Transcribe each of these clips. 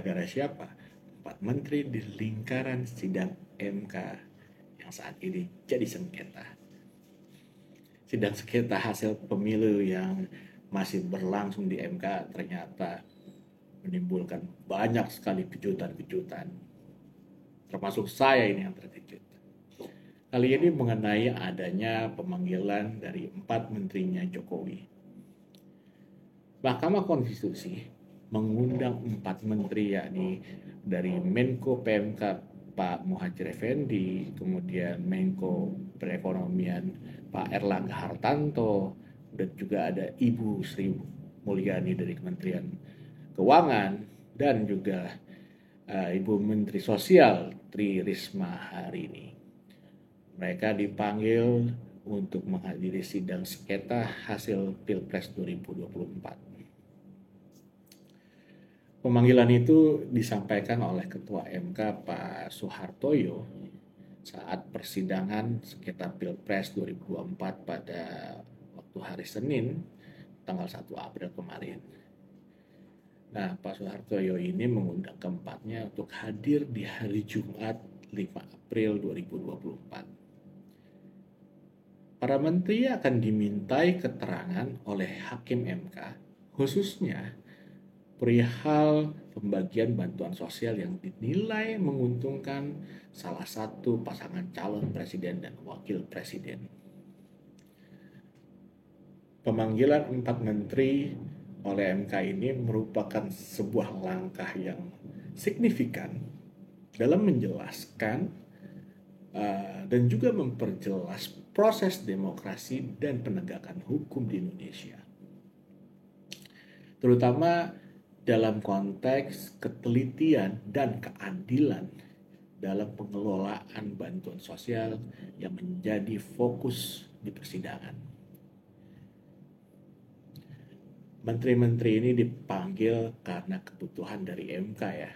gara-gara siapa? 4 menteri di lingkaran sidang MK yang saat ini jadi sengketa. Sidang sengketa hasil pemilu yang masih berlangsung di MK ternyata menimbulkan banyak sekali kejutan-kejutan. Termasuk saya ini yang terkejut. Kali ini mengenai adanya pemanggilan dari 4 menterinya Jokowi. Mahkamah Konstitusi mengundang 4 menteri, yakni dari Menko PMK Pak Muhadjir Effendi, kemudian Menko Perekonomian Pak Erlangga Hartarto, dan juga ada Ibu Sri Mulyani dari Kementerian Keuangan, dan juga Ibu Menteri Sosial Tri Risma hari ini. Mereka dipanggil untuk menghadiri sidang sengketa hasil Pilpres 2024. Pemanggilan itu disampaikan oleh Ketua MK Pak Soehartoyo saat persidangan sengketa Pilpres 2024 pada waktu hari Senin tanggal 1 April kemarin. Nah, Pak Soehartoyo ini mengundang keempatnya untuk hadir di hari Jumat 5 April 2024. Para menteri akan dimintai keterangan oleh Hakim MK, khususnya perihal pembagian bantuan sosial yang dinilai menguntungkan salah satu pasangan calon presiden dan wakil presiden. Pemanggilan 4 menteri oleh MK ini merupakan sebuah langkah yang signifikan dalam menjelaskan dan juga memperjelas proses demokrasi dan penegakan hukum di Indonesia, terutama dalam konteks ketelitian dan keadilan dalam pengelolaan bantuan sosial yang menjadi fokus di persidangan. Menteri-menteri ini dipanggil karena kebutuhan dari MK ya,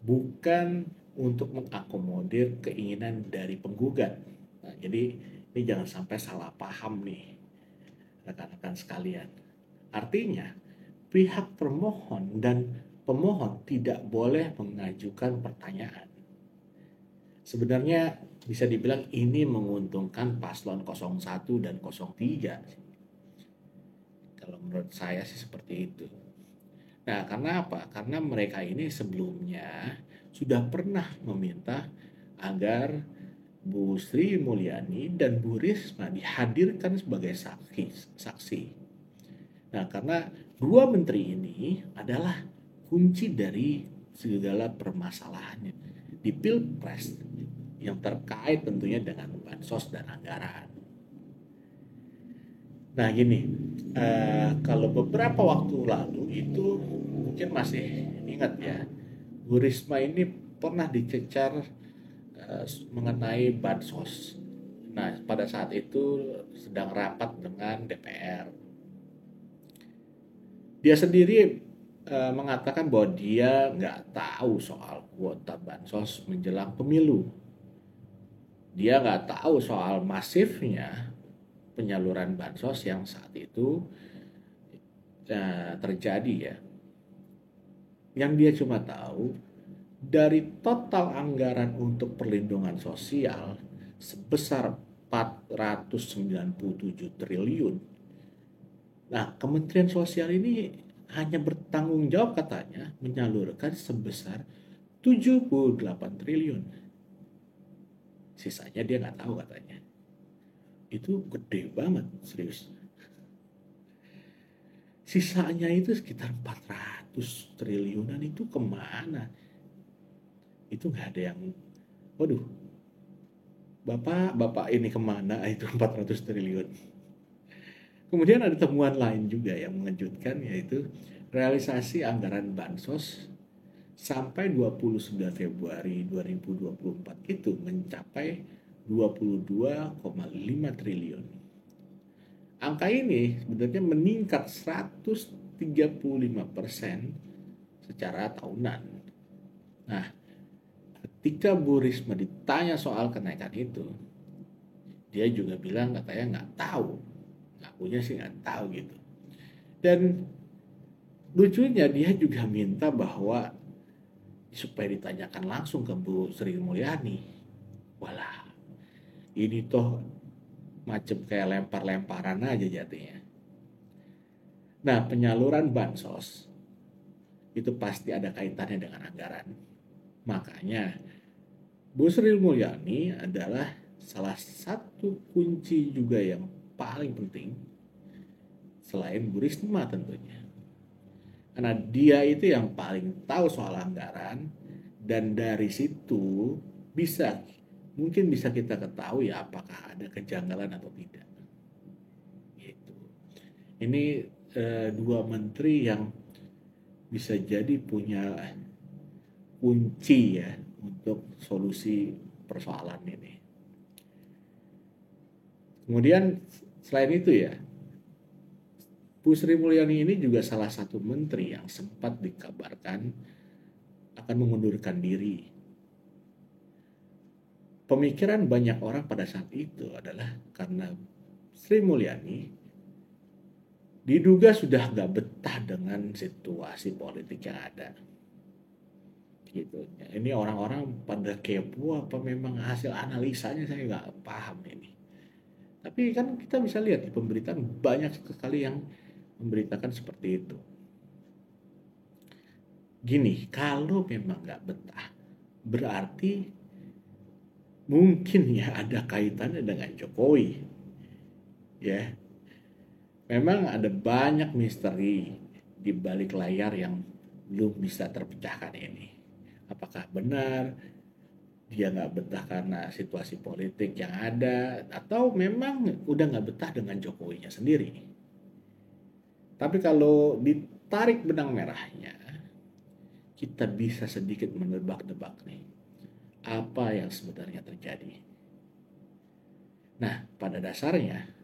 bukan untuk mengakomodir keinginan dari penggugat. Nah, jadi ini jangan sampai salah paham nih rekan-rekan sekalian. Artinya pihak termohon dan pemohon tidak boleh mengajukan pertanyaan. Sebenarnya bisa dibilang ini menguntungkan paslon 01 dan 03. Kalau menurut saya sih seperti itu. Nah, karena apa? Karena mereka ini sebelumnya sudah pernah meminta agar Bu Sri Mulyani dan Bu Risma dihadirkan sebagai saksi. Nah, karena 2 menteri ini adalah kunci dari segala permasalahannya di Pilpres yang terkait tentunya dengan bansos dan anggaran. Nah gini, kalau beberapa waktu lalu itu mungkin masih ingat ya, Bu Risma ini pernah dicecar mengenai bansos. Nah pada saat itu sedang rapat dengan DPR. Dia sendiri mengatakan bahwa dia nggak tahu soal kuota bansos menjelang pemilu. Dia nggak tahu soal masifnya penyaluran bansos yang saat itu terjadi ya. Yang dia cuma tahu dari total anggaran untuk perlindungan sosial sebesar 497 triliun. Nah, Kementerian Sosial ini hanya bertanggung jawab katanya menyalurkan sebesar 78 triliun. Sisanya dia nggak tahu katanya. Itu gede banget, serius. Sisanya itu sekitar 400 triliunan itu kemana? Itu nggak ada yang, waduh, bapak ini kemana itu 400 triliun. Kemudian ada temuan lain juga yang mengejutkan, yaitu realisasi anggaran bansos sampai 29 Februari 2024 itu mencapai 22,5 triliun. Angka ini sebenarnya meningkat 135% secara tahunan. Nah, ketika Bu Risma ditanya soal kenaikan itu, dia juga bilang katanya nggak tahu. Ngakunya sih nggak tahu gitu. Dan lucunya dia juga minta bahwa supaya ditanyakan langsung ke Bu Sri Mulyani. Walah, ini toh macam kayak lempar-lemparan aja jadinya. Nah, penyaluran bansos itu pasti ada kaitannya dengan anggaran. Makanya Bu Sri Mulyani adalah salah satu kunci juga yang paling penting selain Bu Risma tentunya. Karena dia itu yang paling tahu soal anggaran dan dari situ bisa mungkin bisa kita ketahui ya apakah ada kejanggalan atau tidak. Gitu. Ini dua menteri yang bisa jadi punya kunci ya untuk solusi persoalan ini. Kemudian selain itu ya, Bu Sri Mulyani ini juga salah satu menteri yang sempat dikabarkan akan mengundurkan diri. Pemikiran banyak orang pada saat itu adalah karena Sri Mulyani diduga sudah gak betah dengan situasi politik yang ada. Gitu. Ini orang-orang pada kepo apa memang hasil analisanya saya nggak paham ini. Tapi kan kita bisa lihat di pemberitaan banyak sekali yang memberitakan seperti itu. Gini, kalau memang nggak betah, berarti mungkin ya ada kaitannya dengan Jokowi. Ya, memang ada banyak misteri di balik layar yang belum bisa terpecahkan ini. Apakah benar dia nggak betah karena situasi politik yang ada atau memang udah nggak betah dengan Jokowinya sendiri. Tapi kalau ditarik benang merahnya, kita bisa sedikit menebak-nebak nih apa yang sebenarnya terjadi. Nah, pada dasarnya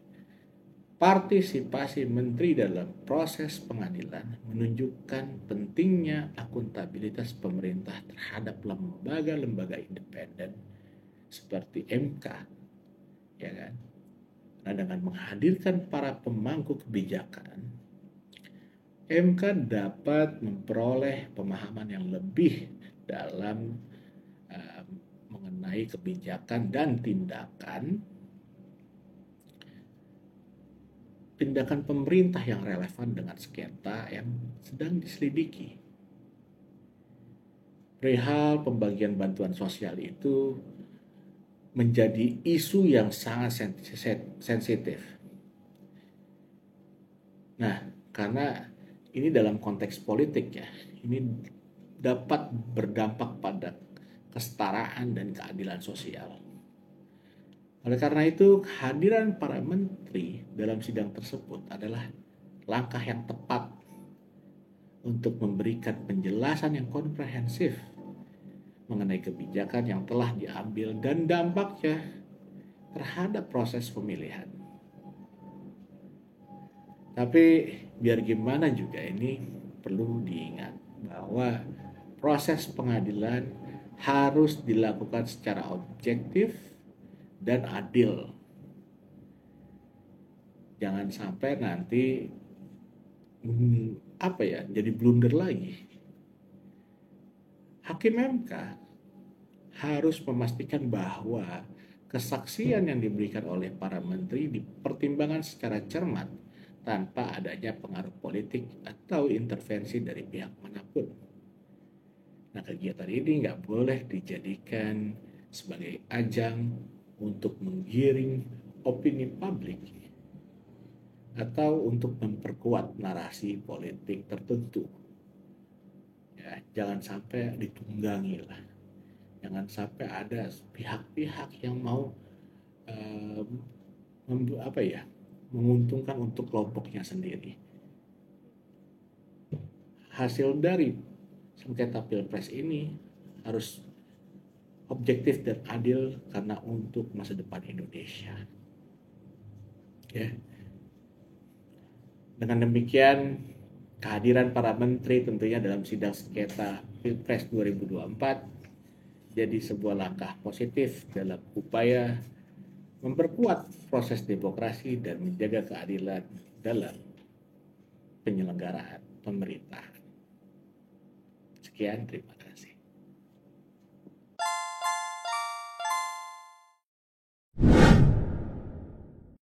partisipasi menteri dalam proses pengadilan menunjukkan pentingnya akuntabilitas pemerintah terhadap lembaga-lembaga independen seperti MK, ya kan? Nah, dengan menghadirkan para pemangku kebijakan, MK dapat memperoleh pemahaman yang lebih dalam mengenai kebijakan dan tindakan pemerintah yang relevan dengan sengketa yang sedang diselidiki. Perihal pembagian bantuan sosial itu menjadi isu yang sangat sensitif. Nah, karena ini dalam konteks politik ya, ini dapat berdampak pada kesetaraan dan keadilan sosial. Oleh karena itu, kehadiran para menteri dalam sidang tersebut adalah langkah yang tepat untuk memberikan penjelasan yang komprehensif mengenai kebijakan yang telah diambil dan dampaknya terhadap proses pemilihan. Tapi biar gimana juga ini perlu diingat bahwa proses pengadilan harus dilakukan secara objektif dan adil. Jangan sampai nanti jadi blunder lagi. Hakim MK harus memastikan bahwa kesaksian yang diberikan oleh para menteri dipertimbangkan secara cermat tanpa adanya pengaruh politik atau intervensi dari pihak manapun. Nah, kegiatan ini nggak boleh dijadikan sebagai ajang untuk menggiring opini publik atau untuk memperkuat narasi politik tertentu. Ya, jangan sampai ditunggangi lah. Jangan sampai ada pihak-pihak yang mau menguntungkan untuk kelompoknya sendiri. Hasil dari sengketa Pilpres ini harus objektif dan adil karena untuk masa depan Indonesia. Ya. Dengan demikian, kehadiran para menteri tentunya dalam sidang sengketa Pilpres 2024 jadi sebuah langkah positif dalam upaya memperkuat proses demokrasi dan menjaga keadilan dalam penyelenggaraan pemerintahan. Sekian, terima kasih.